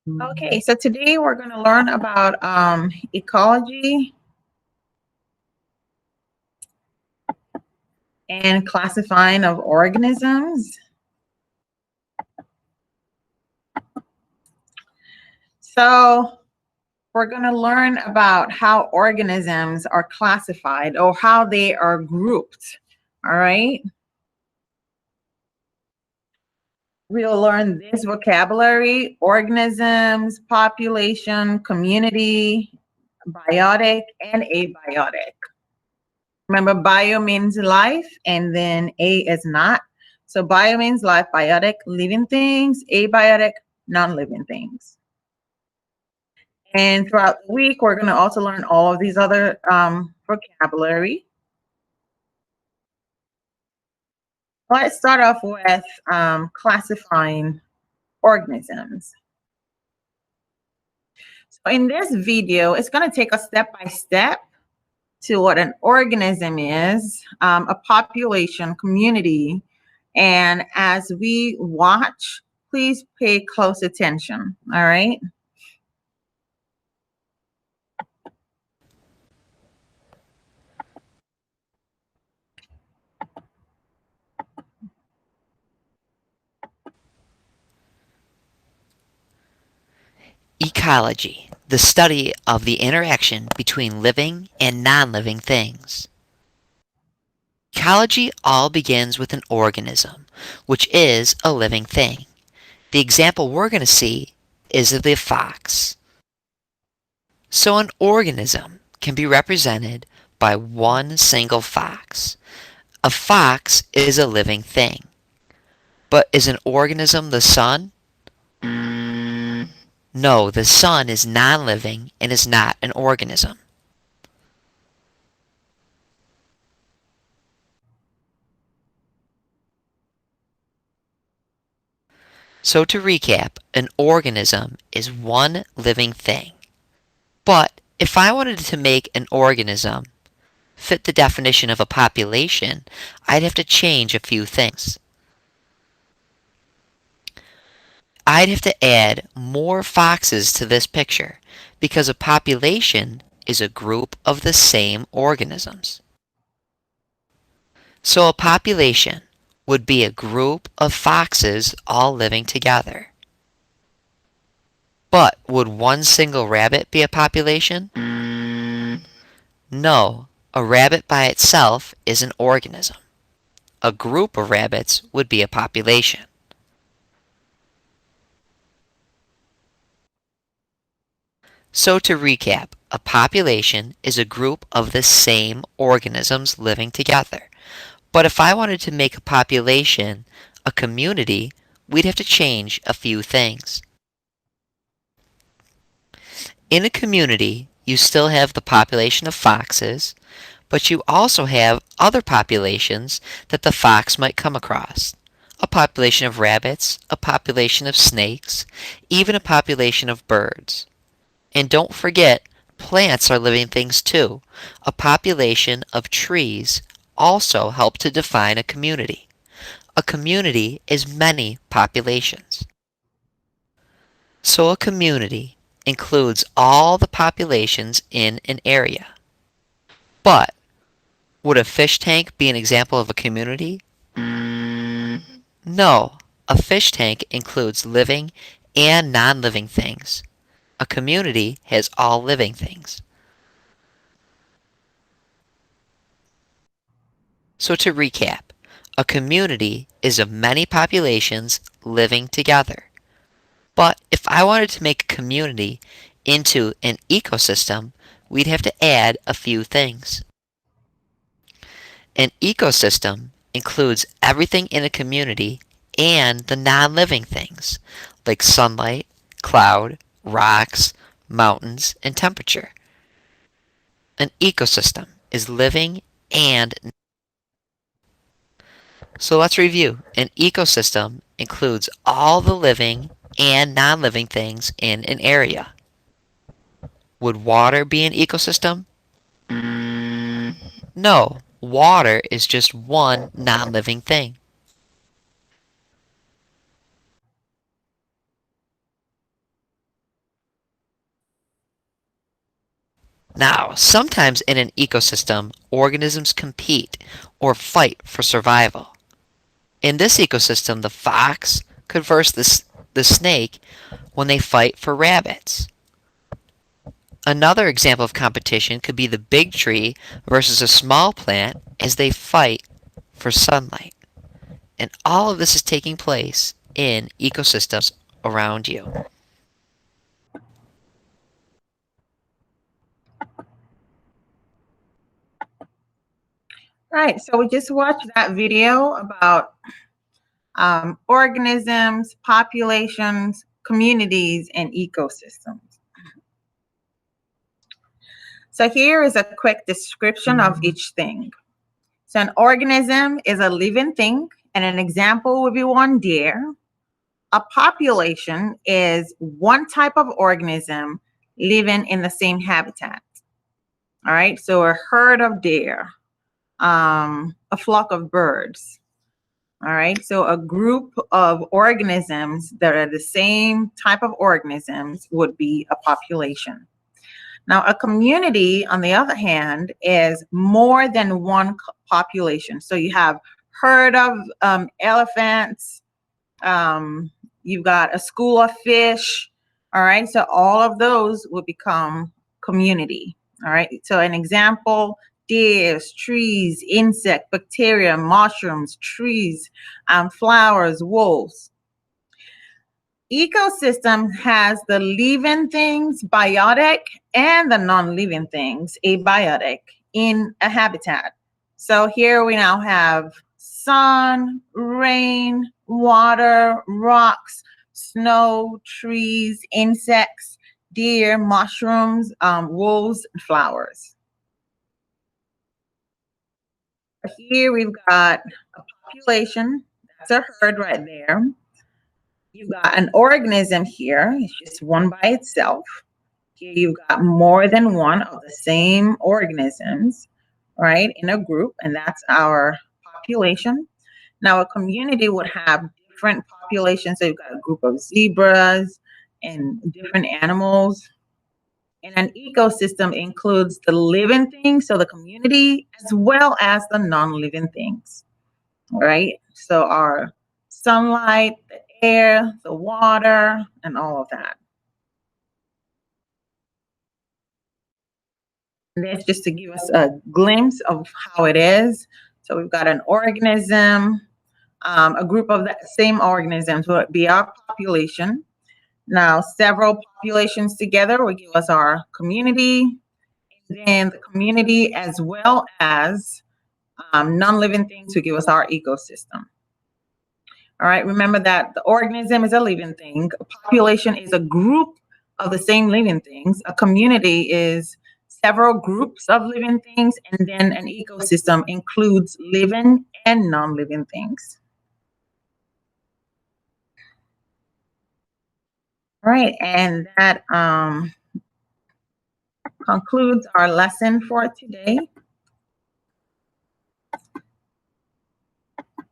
Okay, so today we're going to learn about ecology and classifying of organisms. So we're going to learn about how organisms are classified or how they are grouped. All right. We'll learn this vocabulary: organisms, population, community, biotic, and abiotic. Remember, bio means life, and then A is not. So bio means life, biotic, living things, abiotic, non-living things. And throughout the week, we're going to also learn all of these other vocabulary. Let's start off with classifying organisms. So in this video, it's going to take us step by step to what an organism is, a population, community. And as we watch, please pay close attention. All right. Ecology, the study of the interaction between living and non-living things. Ecology all begins with an organism, which is a living thing. The example we're going to see is of the fox. So an organism can be represented by one single fox. A fox is a living thing. But is an organism the sun? No, the sun is non-living and is not an organism. So to recap, an organism is one living thing. But if I wanted to make an organism fit the definition of a population, I'd have to change a few things. I'd have to add more foxes to this picture because a population is a group of the same organisms. So a population would be a group of foxes all living together. But would one single rabbit be a population? No, a rabbit by itself is an organism. A group of rabbits would be a population. So to recap, a population is a group of the same organisms living together. But if I wanted to make a population a community, we'd have to change a few things. In a community, you still have the population of foxes, but you also have other populations that the fox might come across. A population of rabbits, a population of snakes, even a population of birds. And don't forget, plants are living things too. A population of trees also help to define a community. A community is many populations. So a community includes all the populations in an area. But would a fish tank be an example of a community? No, a fish tank includes living and non-living things. A community has all living things. So to recap, a community is of many populations living together. But if I wanted to make a community into an ecosystem, we'd have to add a few things. An ecosystem includes everything in a community and the non-living things, like sunlight, cloud, rocks, mountains, and temperature. An ecosystem is living and so let's review. An ecosystem includes all the living and non-living things in an area. Would water be an ecosystem? No, water is just one non-living thing. Now, sometimes in an ecosystem, organisms compete or fight for survival. In this ecosystem, the fox could verse the snake when they fight for rabbits. Another example of competition could be the big tree versus a small plant as they fight for sunlight. And all of this is taking place in ecosystems around you. Right, so we just watched that video about organisms, populations, communities, and ecosystems. So here is a quick description of each thing. So an organism is a living thing, and an example would be one deer. A population is one type of organism living in the same habitat. All right, so a herd of deer, a flock of birds. All right, so a group of organisms that are the same type of organisms would be a population. Now, a community, on the other hand, is more than one population. So you have herd of elephants, you've got a school of fish. All right, so all of those will become community. All right, so an example: deers, trees, insect, bacteria, mushrooms, trees, flowers, wolves. Ecosystem has the living things, biotic, and the non-living things, abiotic, in a habitat. So here we now have sun, rain, water, rocks, snow, trees, insects, deer, mushrooms, wolves, and flowers. Here we've got a population. That's a herd right there. You've got an organism here. It's just one by itself. Here you've got more than one of the same organisms, right, in a group, and that's our population. Now, a community would have different populations. So you've got a group of zebras and different animals. And an ecosystem includes the living things, so the community, as well as the non-living things, right? So our sunlight, the air, the water, and all of that. And that's just to give us a glimpse of how it is. So we've got an organism, a group of the same organisms would be our population. Now, several populations together will give us our community, and the community as well as non-living things will give us our ecosystem. All right, remember that the organism is a living thing, a population is a group of the same living things, a community is several groups of living things, and then an ecosystem includes living and non-living things. All right, and that concludes our lesson for today.